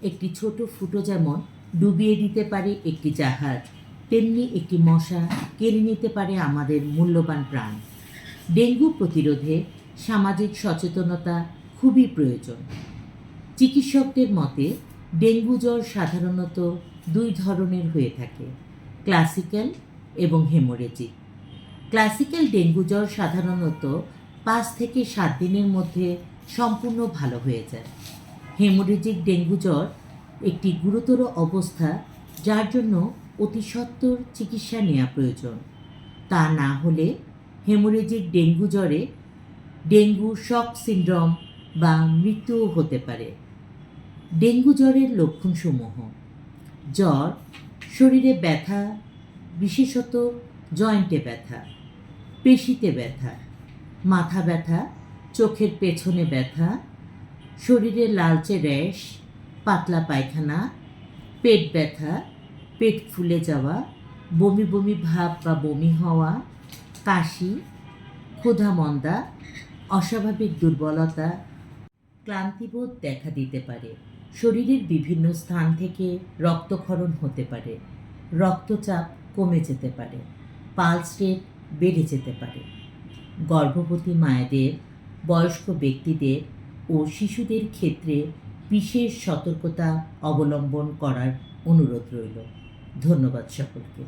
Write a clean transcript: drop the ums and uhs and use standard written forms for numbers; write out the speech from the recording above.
একটি ছোট ফুটো যেমন ডুবিয়ে দিতে পারে একটি জাহাজ, তেমনি একটি মশা কেড়ে নিতে পারে আমাদের মূল্যবান প্রাণ। ডেঙ্গু প্রতিরোধে সামাজিক সচেতনতা খুবই প্রয়োজন। চিকিৎসকদের মতে ডেঙ্গু জ্বর সাধারণত দুই ধরনের হয়ে থাকে, ক্লাসিক্যাল এবং হেমোরেজিক। ক্লাসিক্যাল ডেঙ্গু জ্বর সাধারণত 5 থেকে 7 দিনের মধ্যে সম্পূর্ণ ভালো হয়ে যায়। হেমোরেজিক ডেঙ্গু জ্বর একটি গুরুতর অবস্থা, যার জন্য অতি সত্বর চিকিৎসা নেওয়া প্রয়োজন। তা না হলে হেমোরেজিক ডেঙ্গু জ্বরে ডেঙ্গু শক সিন্ড্রোম বা মৃত্যুও হতে পারে। ডেঙ্গু জ্বরের লক্ষণসমূহ: জ্বর, শরীরে ব্যথা, বিশেষত জয়েন্টে ব্যথা, পেশিতে ব্যথা, মাথা ব্যথা, চোখের পেছনে ব্যথা, শরীরে লালচে র্যাশ, পাতলা পায়খানা, পেট ব্যথা, পেট ফুলে যাওয়া, বমি বমি ভাব বা বমি হওয়া, কাশি, ক্ষুধামন্দা, অস্বাভাবিক দুর্বলতা, ক্লান্তিবোধ দেখা দিতে পারে। শরীরের বিভিন্ন স্থান থেকে রক্তক্ষরণ হতে পারে, রক্তচাপ কমে যেতে পারে, পালস রেট বেড়ে যেতে পারে। গর্ভবতী মায়েদের, বয়স্ক ব্যক্তিদের ও শিশুদের ক্ষেত্রে বিশেষ সতর্কতা অবলম্বন করার অনুরোধ রইল। ধন্যবাদ সকলকে।